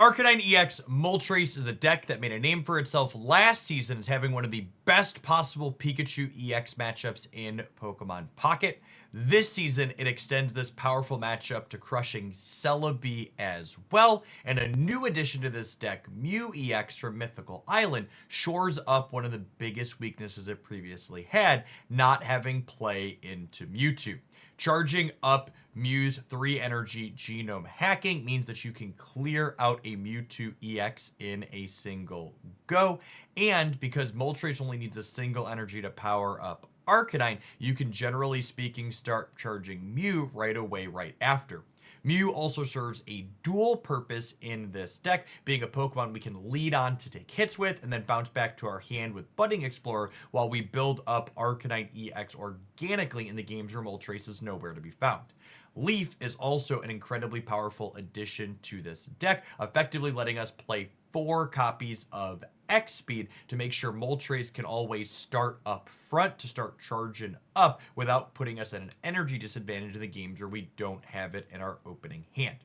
Arcanine EX Moltres is a deck that made a name for itself last season as having one of the best possible Pikachu EX matchups in Pokemon Pocket. This season, it extends this powerful matchup to crushing Celebi as well, and a new addition to this deck, Mew EX from Mythical Island, shores up one of the biggest weaknesses it previously had, not having play into Mewtwo. Charging up Mew's 3 energy genome hacking means that you can clear out a Mewtwo EX in a single go, and because Moltres only needs a single energy to power up Arcanine, you can generally speaking start charging Mew right away right after. Mew also serves a dual purpose in this deck, being a Pokemon we can lead on to take hits with and then bounce back to our hand with Budding Explorer while we build up Arcanine EX organically in the games where Moltres is nowhere to be found. Leaf is also an incredibly powerful addition to this deck, effectively letting us play 4 copies of X-Speed to make sure Moltres can always start up front to start charging up without putting us at an energy disadvantage in the games where we don't have it in our opening hand.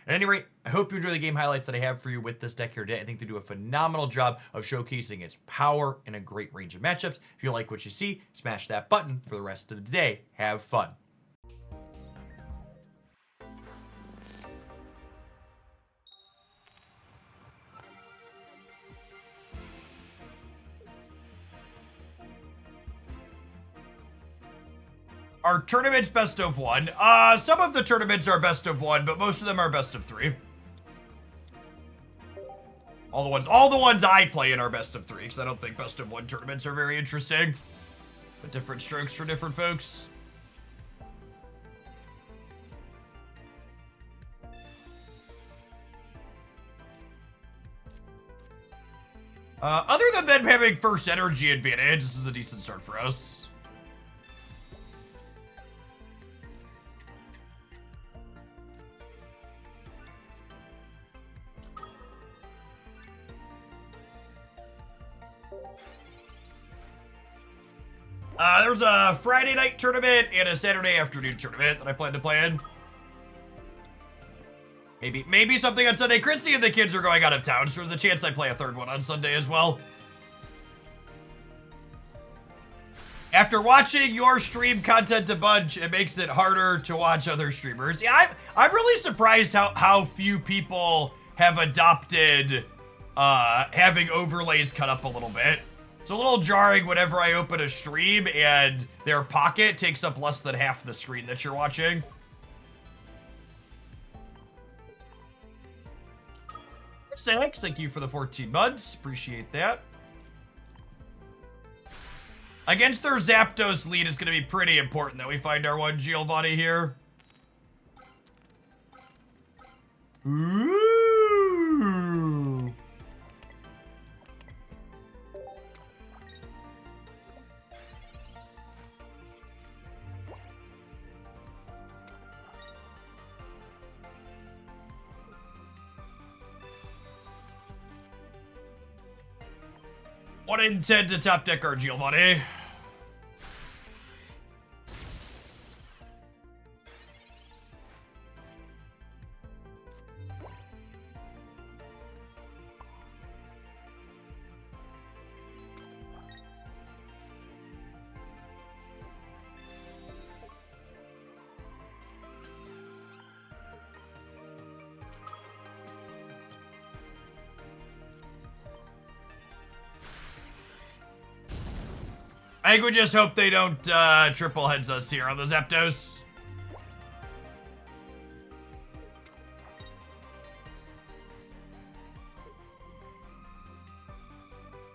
At any rate, I hope you enjoy the game highlights that I have for you with this deck here today. I think they do a phenomenal job of showcasing its power in a great range of matchups. If you like what you see, smash that button for the rest of the day. Have fun. Our tournament's best of 1. Some of the tournaments are best of 1, but most of them are best of 3. All the ones I play in are best of 3, because I don't think best of 1 tournaments are very interesting. But different strokes for different folks. Other than them having first energy advantage, this is a decent start for us. There's a Friday night tournament and a Saturday afternoon tournament that I plan to play in. Maybe something on Sunday. Chrissy and the kids are going out of town, so there's a chance I play a third one on Sunday as well. After watching your stream content a bunch, it makes it harder to watch other streamers. Yeah, I'm really surprised how few people have adopted having overlays cut up a little bit. It's a little jarring whenever I open a stream and their pocket takes up less than half the screen that you're watching. Thanks, thank you for the 14 months. Appreciate that. Against their Zapdos lead, it's going to be pretty important that we find our one Giovanni here. Ooh. One in 10 to top deck our Giovanni. I think we just hope they don't triple heads us here on the Zapdos.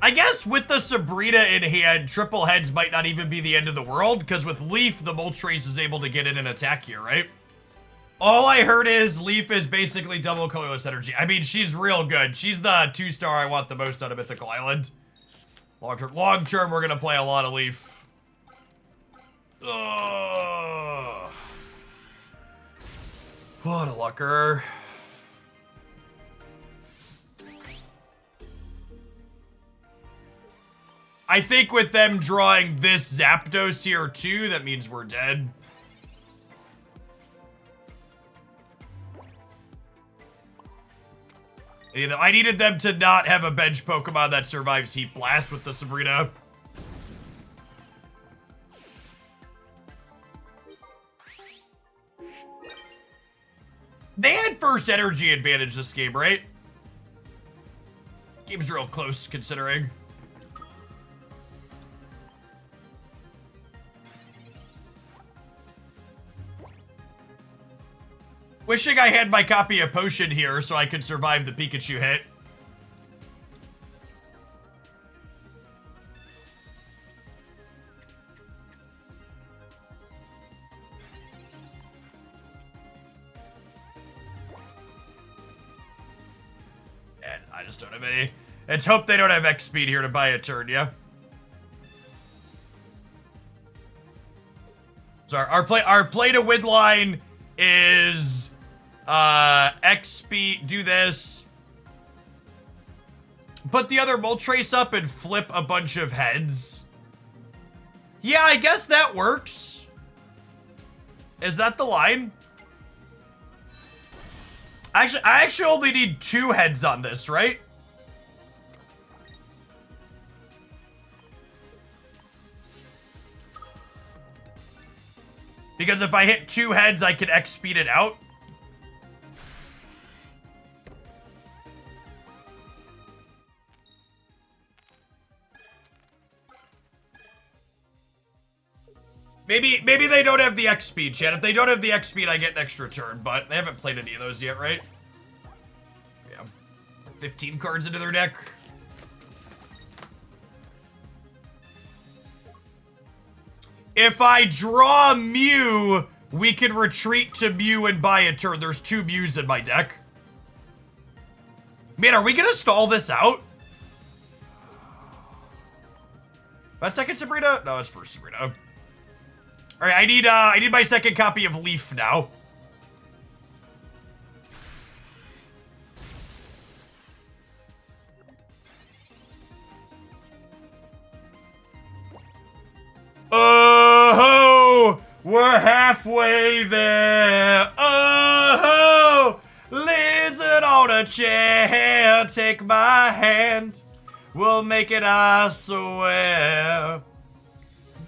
I guess with the Sabrina in hand, triple heads might not even be the end of the world, because with Leaf, the Moltres is able to get in and attack here, right? All I heard is Leaf is basically double colorless energy. I mean, she's real good. She's the 2-star I want the most out of Mythical Island. Long term, we're gonna play a lot of Leaf. Ugh. What a lucker. I think with them drawing this Zapdos here too, that means we're dead. I needed them to not have a bench Pokemon that survives Heat Blast with the Sabrina. They had first energy advantage this game, right? Game's real close, considering. Wishing I had my copy of Potion here so I could survive the Pikachu hit. And I just don't have any. Let's hope they don't have X speed here to buy a turn, yeah? So our play to win line is X speed, do this. Put the other Moltres up and flip a bunch of heads. Yeah, I guess that works. Is that the line? I actually only need 2 heads on this, right? Because if I hit 2 heads, I can X speed it out. Maybe they don't have the X speed, chat. If they don't have the X speed, I get an extra turn, but they haven't played any of those yet, right? Yeah. 15 cards into their deck. If I draw Mew, we can retreat to Mew and buy a turn. There's 2 Mews in my deck. Man, are we gonna stall this out? My second Sabrina? No, it's first Sabrina. All right, I need my second copy of Leaf now. Oh, we're halfway there. Oh, lizard on a chair, take my hand. We'll make it, I swear.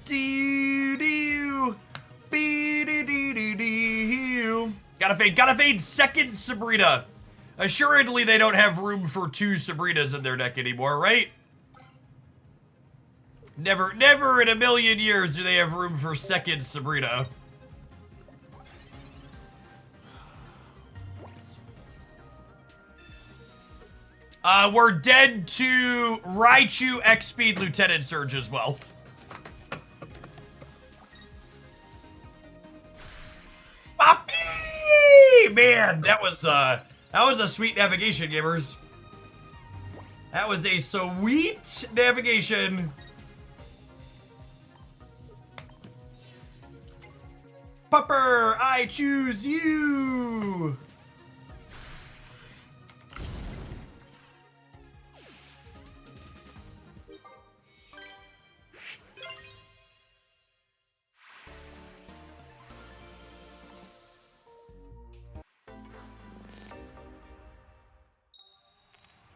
Do-do, be-do-do-do-do. Gotta fade second Sabrina. Assuredly, they don't have room for 2 Sabrinas in their deck anymore, right? Never in a million years do they have room for second Sabrina. We're dead to Raichu X-Speed Lieutenant Surge as well. Poppy! Man, that was a sweet navigation, gamers. That was a sweet navigation. Pupper, I choose you.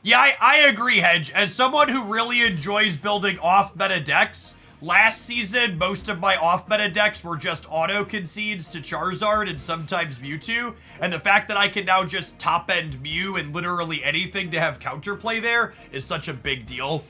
Yeah, I agree, Hedge. As someone who really enjoys building off-meta decks, last season, most of my off-meta decks were just auto-concedes to Charizard and sometimes Mewtwo, and the fact that I can now just top-end Mew and literally anything to have counterplay there is such a big deal.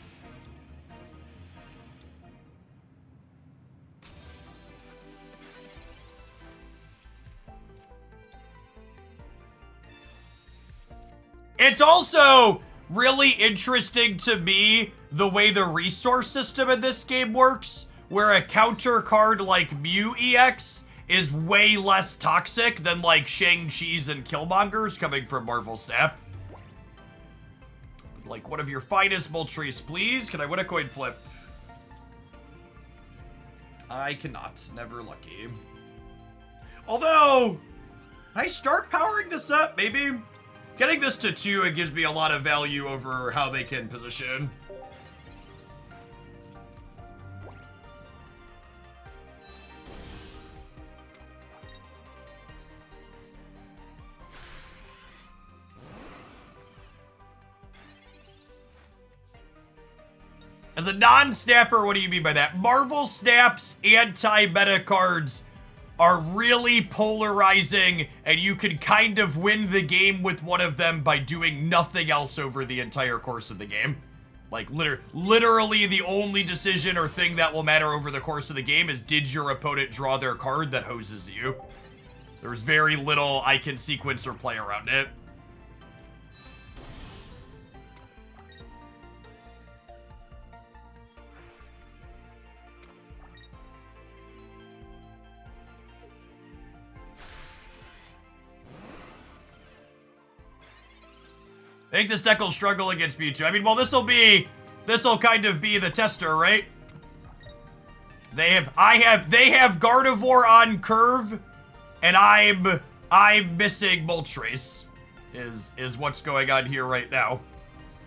It's also really interesting to me the way the resource system in this game works, where a counter card like Mew EX is way less toxic than like Shang-Chi's and Killmonger's coming from Marvel Snap. Like one of your finest Moltres, please. Can I win a coin flip? I cannot. Never lucky. Although, can I start powering this up, maybe? Getting this to 2, it gives me a lot of value over how they can position. As a non-snapper, what do you mean by that? Marvel Snap's anti-meta cards are really polarizing, and you can kind of win the game with one of them by doing nothing else over the entire course of the game. Like, literally the only decision or thing that will matter over the course of the game is, did your opponent draw their card that hoses you? There's very little I can sequence or play around it. I think this deck will struggle against Mewtwo. I mean, well, this'll kind of be the tester, right? They have Gardevoir on curve, and I'm missing Moltres, is what's going on here right now.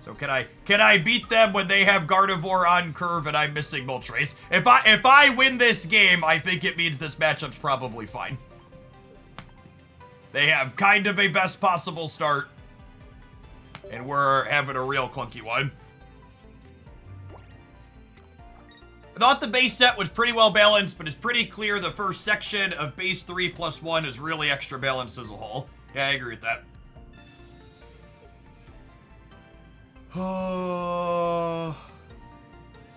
So can I beat them when they have Gardevoir on curve and I'm missing Moltres? If I win this game, I think it means this matchup's probably fine. They have kind of a best possible start, and we're having a real clunky one. I thought the base set was pretty well balanced, but it's pretty clear the first section of base 3+1 is really extra balanced as a whole. Yeah, I agree with that.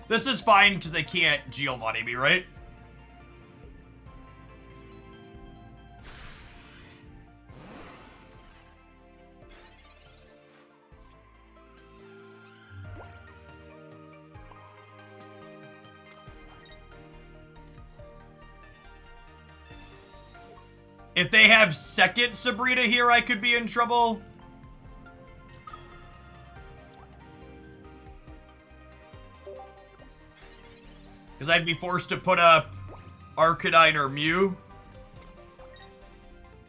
This is fine because they can't Giovanni me, right? If they have second Sabrina here, I could be in trouble. Because I'd be forced to put up Arcanine or Mew.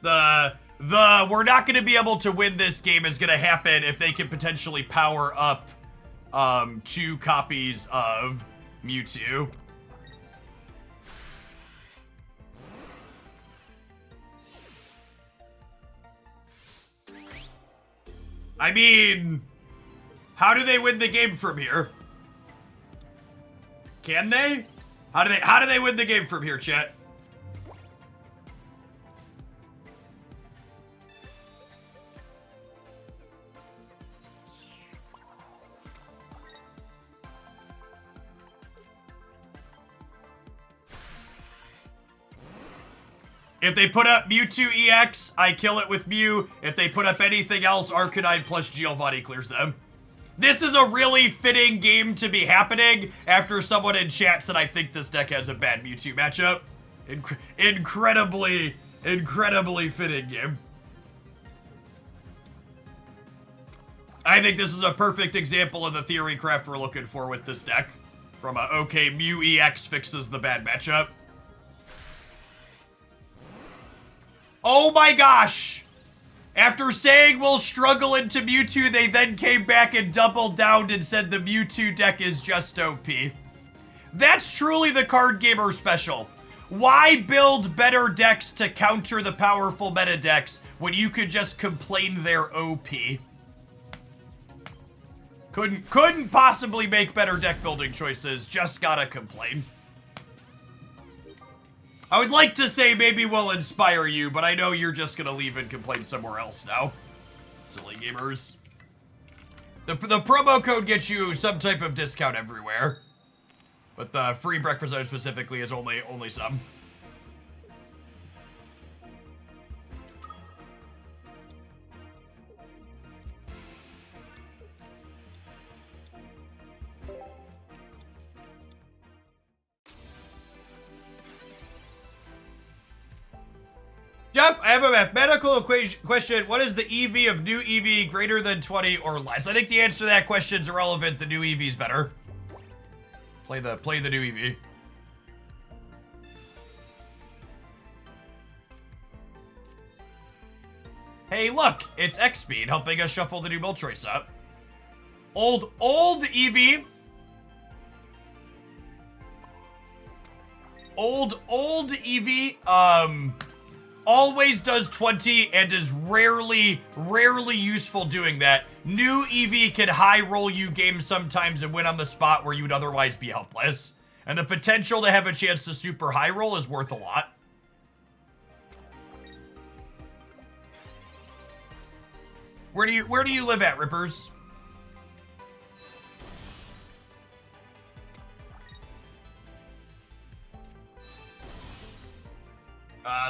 We're not going to be able to win this game is going to happen if they can potentially power up 2 copies of Mewtwo. I mean, how do they win the game from here? Can they? How do they win the game from here, chat? If they put up Mewtwo EX, I kill it with Mew. If they put up anything else, Arcanine plus Giovanni clears them. This is a really fitting game to be happening after someone in chat said I think this deck has a bad Mewtwo matchup. Incredibly fitting game. I think this is a perfect example of the theory craft we're looking for with this deck. From a, okay, Mew EX fixes the bad matchup. Oh my gosh! After saying we'll struggle into Mewtwo, they then came back and doubled down and said the Mewtwo deck is just OP. That's truly the card gamer special. Why build better decks to counter the powerful meta decks when you could just complain they're OP? Couldn't possibly make better deck building choices, just gotta complain. I would like to say maybe we'll inspire you, but I know you're just gonna leave and complain somewhere else now. Silly gamers. The promo code gets you some type of discount everywhere. But the free breakfast item specifically is only some. Jeff, I have a mathematical question. What is the EV of new EV greater than 20 or less? I think the answer to that question is irrelevant. The new EV is better. Play the new EV. Hey, look, it's X-Speed helping us shuffle the new Moltres up. Old EV. Old EV, always does 20 and is rarely useful doing that. New Eevee can high roll you games sometimes and win on the spot where you would otherwise be helpless. And the potential to have a chance to super high roll is worth a lot. Where do you live at, Rippers?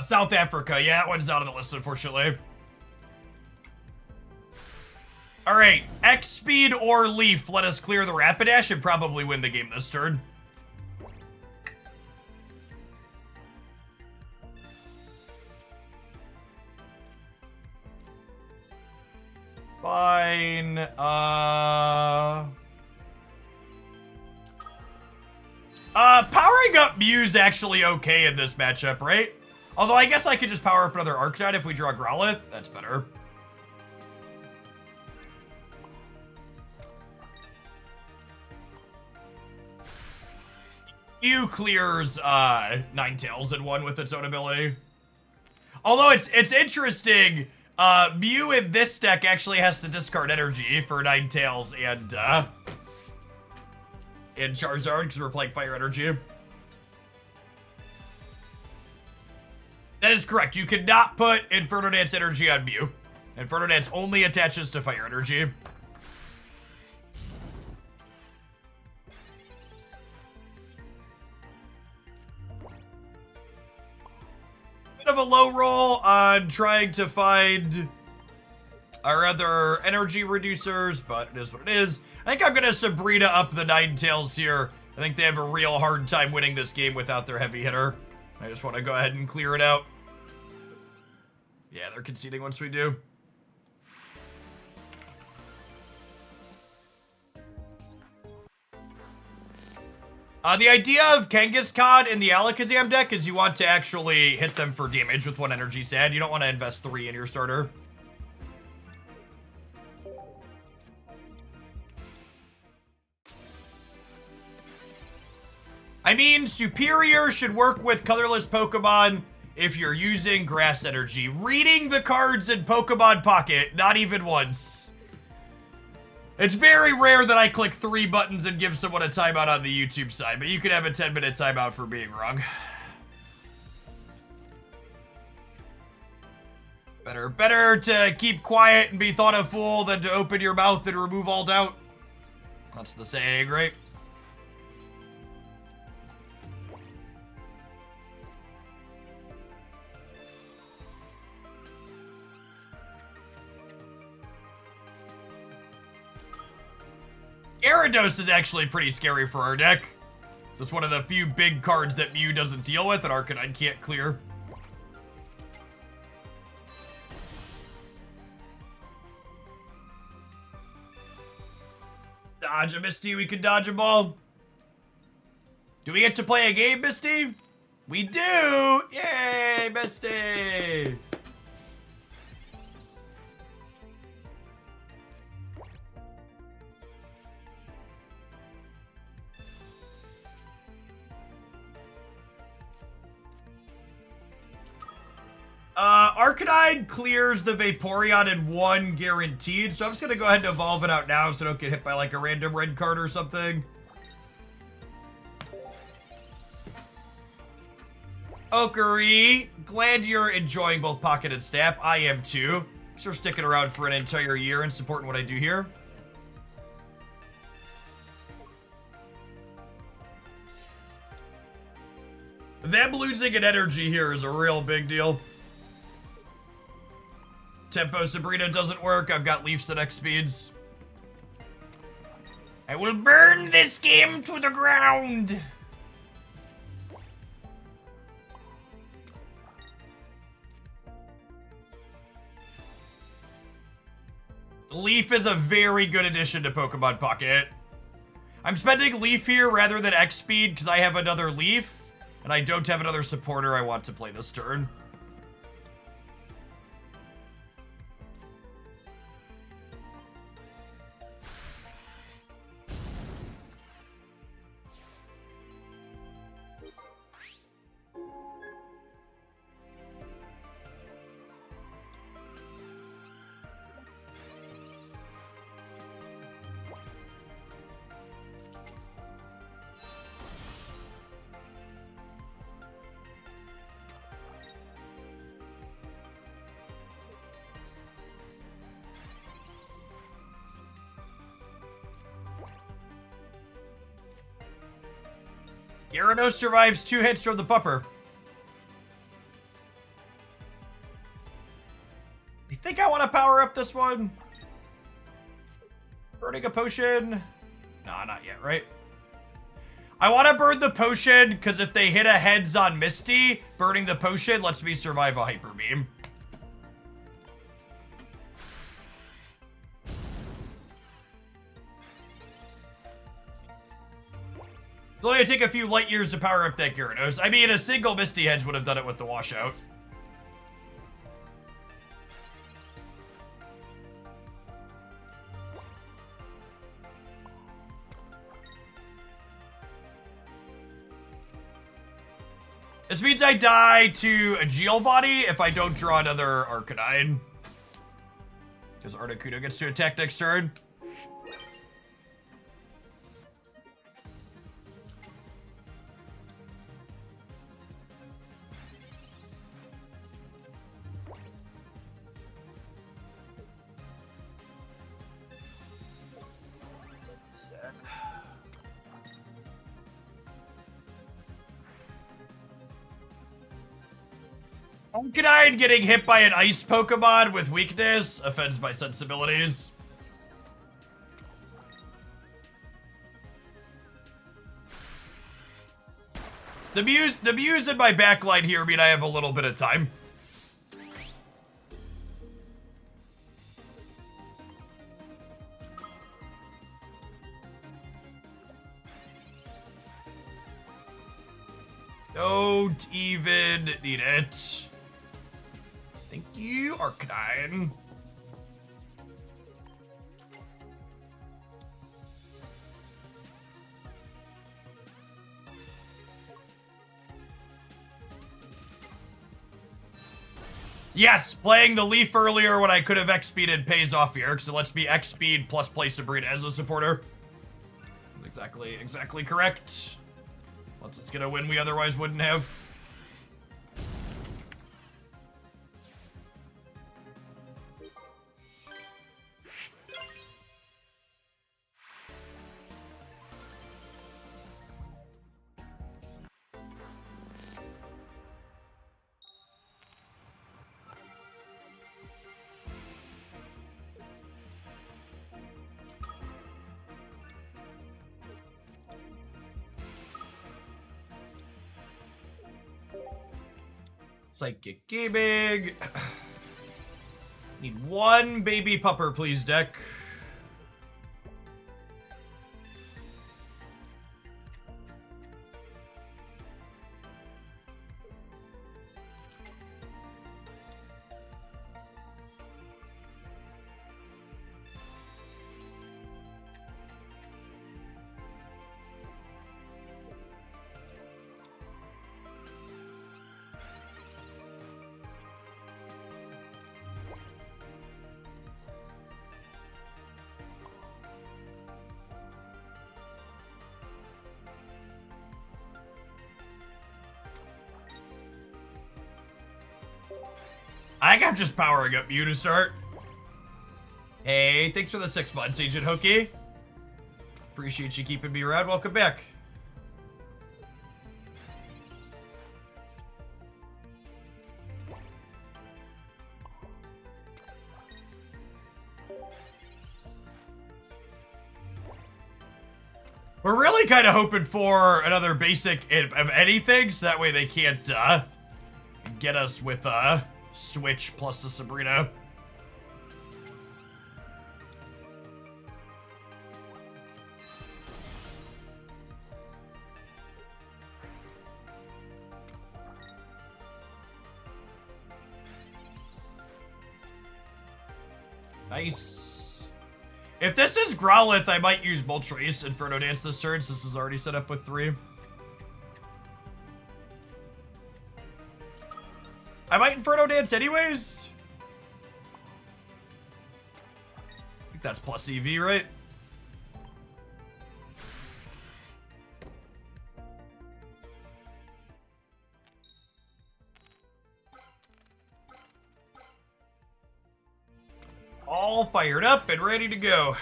South Africa. Yeah, that one's out of the list, unfortunately. All right, X Speed or Leaf. Let us clear the Rapidash and probably win the game this turn. Fine. Powering up Mew's actually okay in this matchup, right? Although I guess I could just power up another Arcanine if we draw Growlithe. That's better. Mew clears Ninetales in one with its own ability. Although it's interesting, Mew in this deck actually has to discard energy for Ninetales and Charizard because we're playing Fire Energy. That is correct. You cannot put Inferno Dance energy on Mew. Inferno Dance only attaches to Fire Energy. Bit of a low roll on trying to find our other energy reducers, but it is what it is. I think I'm going to Sabrina up the Ninetales here. I think they have a real hard time winning this game without their heavy hitter. I just want to go ahead and clear it out. Yeah, they're conceding once we do. The idea of Kangaskhan in the Alakazam deck is you want to actually hit them for damage with one energy sad. You don't want to invest 3 in your starter. I mean, Superior should work with colorless Pokemon if you're using Grass Energy. Reading the cards in Pokemon Pocket, not even once. It's very rare that I click 3 buttons and give someone a timeout on the YouTube side, but you could have a 10-minute timeout for being wrong. Better to keep quiet and be thought a fool than to open your mouth and remove all doubt. That's the saying, right? Gyarados is actually pretty scary for our deck. It's one of the few big cards that Mew doesn't deal with and Arcanine can't clear. Dodge a Misty, we can dodge a ball. Do we get to play a game, Misty? We do! Yay, Misty! Arcanine clears the Vaporeon in 1 guaranteed, so I'm just gonna go ahead and evolve it out now so I don't get hit by like a random red card or something. Okari, glad you're enjoying both Pocket and Snap. I am too. Thanks for sticking around for an entire year and supporting what I do here. Them losing an energy here is a real big deal. Tempo Sabrina doesn't work. I've got Leafs at X speeds. I will burn this game to the ground. Leaf is a very good addition to Pokemon Pocket. I'm spending Leaf here rather than X speed because I have another Leaf and I don't have another supporter I want to play this turn. Gyarados survives 2 hits from the pupper. I think I want to power up this one. Burning a potion. Nah, not yet, right? I want to burn the potion because if they hit a heads on Misty, burning the potion lets me survive a Hyper Beam. It's only gonna take a few light years to power up that Gyarados. I mean, a single Misty Hedge would have done it with the washout. This means I die to a Giovanni if I don't draw another Arcanine. Because Articuno gets to attack next turn. Sad. Arcanine getting hit by an ice Pokemon with weakness offends my sensibilities. The Mews in my backline here mean I have a little bit of time. Don't even need it. Thank you, Arcanine. Yes, playing the Leaf earlier when I could have X-Speeded pays off here, because it lets me X-Speed plus play Sabrina as a supporter. Exactly correct. Lets us get a win we otherwise wouldn't have. Psychic Gaming. Need one baby pupper, please, deck. I think I'm just powering up Mew to start. Hey, thanks for the 6 months, Agent Hookie. Appreciate you keeping me around. Welcome back. We're really kind of hoping for another basic of anything, so that way they can't get us with Switch plus the Sabrina. Nice. If this is Growlithe, I might use Moltres Inferno Dance this turn, since this is already set up with 3. I might Inferno Dance anyways. I think that's plus EV, right? All fired up and ready to go.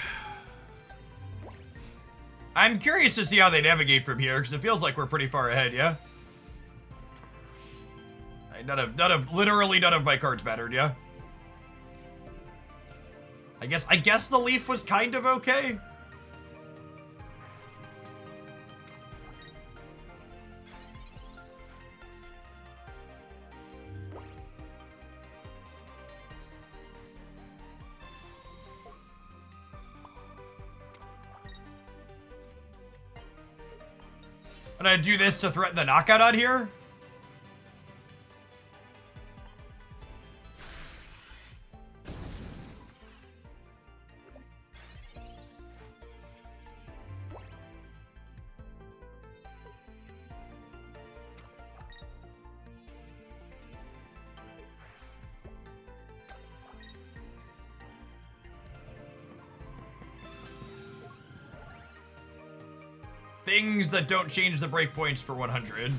I'm curious to see how they navigate from here, because it feels like we're pretty far ahead, yeah? Literally none of my cards mattered, yeah? I guess the leaf was kind of okay. I'm gonna do this to threaten the knockout on here. Things that don't change the breakpoints for 100.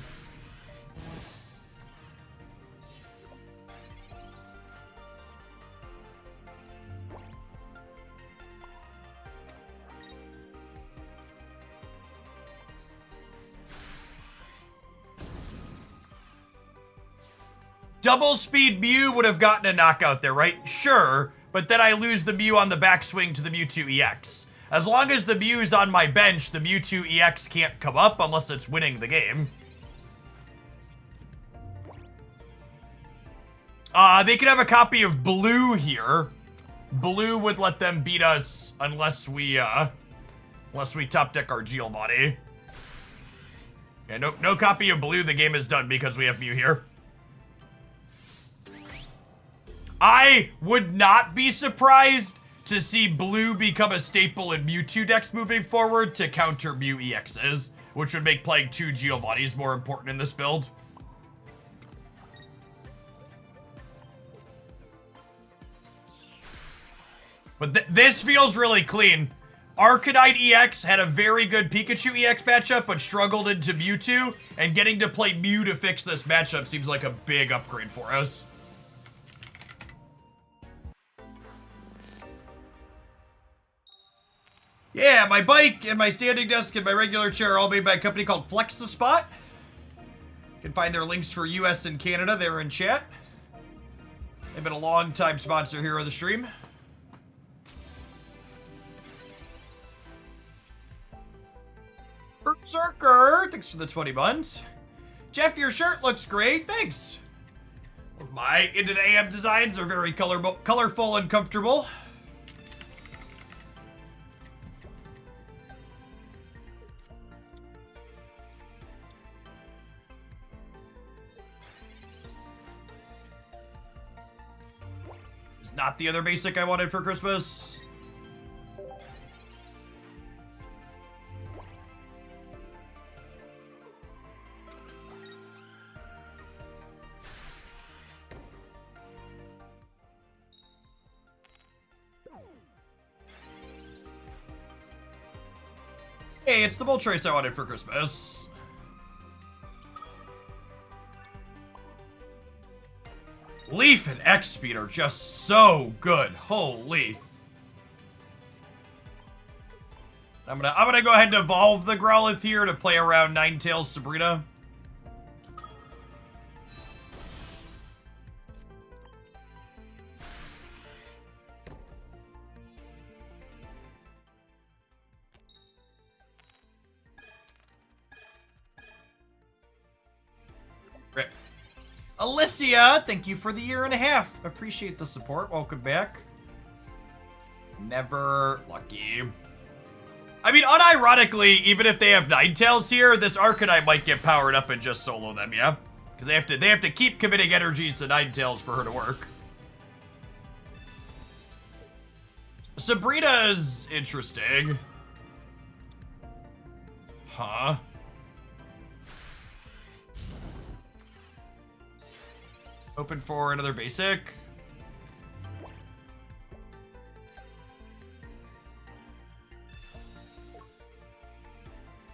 Double speed Mew would have gotten a knockout there, right? Sure, but then I lose the Mew on the backswing to the Mewtwo EX. As long as the Mew's on my bench, the Mewtwo EX can't come up unless it's winning the game. They could have a copy of Blue here. Blue would let them beat us unless we top deck our Giovanni. Yeah, no copy of Blue. The game is done because we have Mew here. I would not be surprised to see Blue become a staple in Mewtwo decks moving forward to counter Mew EXs, which would make playing 2 Giovannis more important in this build. But this feels really clean. Arcanine EX had a very good Pikachu EX matchup, but struggled into Mewtwo, and getting to play Mew to fix this matchup seems like a big upgrade for us. Yeah, my bike and my standing desk and my regular chair are all made by a company called Flex the Spot. You can find their links for US and Canada there in chat. They've been a long-time sponsor here of the stream. Berserker, thanks for the 20 buns. Jeff, your shirt looks great, thanks. My Into the AM designs are very colorful and comfortable. Not the other basic I wanted for Christmas. Hey, it's the Moltres I wanted for Christmas. Leaf and X-Speed are just so good. Holy. I'm gonna go ahead and evolve the Growlithe here to play around Ninetales Sabrina. Rip. Alicia, thank you for the 1.5 years. Appreciate the support. Welcome back. Never lucky. I mean, unironically, even if they have Ninetales here, this Arcanine might get powered up and just solo them, yeah? Because they have to keep committing energies to Ninetales for her to work. Sabrina's interesting. Huh? Open for another basic.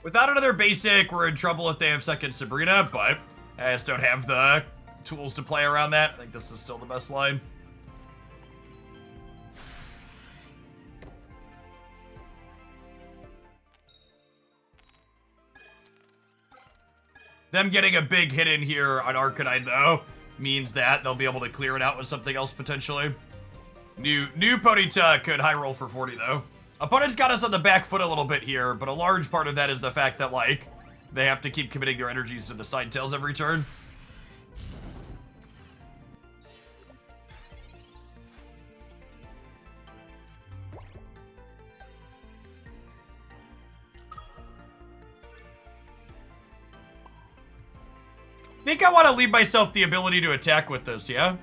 Without another basic, we're in trouble if they have second Sabrina, but I just don't have the tools to play around that. I think this is still the best line. Them getting a big hit in here on Arcanine, though, means that they'll be able to clear it out with something else, potentially. New Ponyta could high roll for 40, though. Opponent's got us on the back foot a little bit here, but a large part of that is the fact that, like, they have to keep committing their energies to the Ninetales every turn. I think I want to leave myself the ability to attack with this, yeah?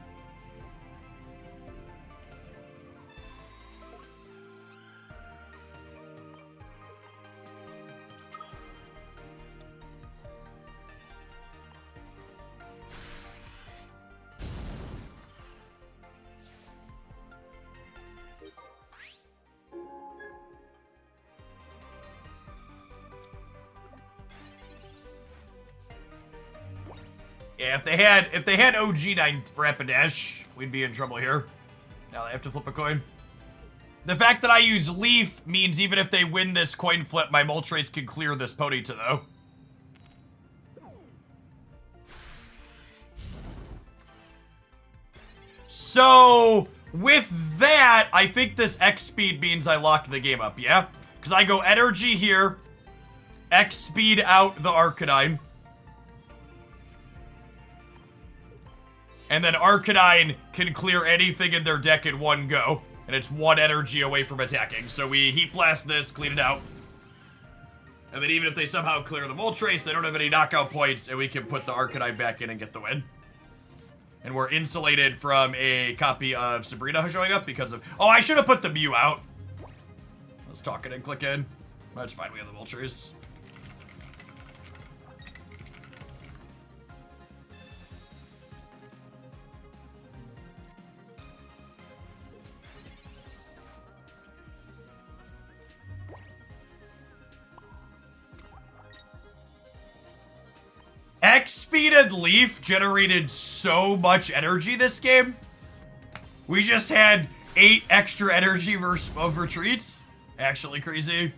Yeah, if they had OG9 Rapidash, we'd be in trouble here. Now they have to flip a coin. The fact that I use Leaf means even if they win this coin flip, my Moltres can clear this Ponyta, though. So, with that, I think this X speed means I locked the game up, yeah? Because I go energy here, X speed out the Arcanine, and then Arcanine can clear anything in their deck in one go. And it's one energy away from attacking. So we Heat Blast this, clean it out. And then even if they somehow clear the Moltres, they don't have any knockout points, and we can put the Arcanine back in and get the win. And we're insulated from a copy of Sabrina showing up because of... Oh, I should have put the Mew out. Let's talk it and click in. That's fine, we have the Moltres. X-Speeded Leaf generated so much energy this game. We just had 8 extra energy of retreats. Actually crazy.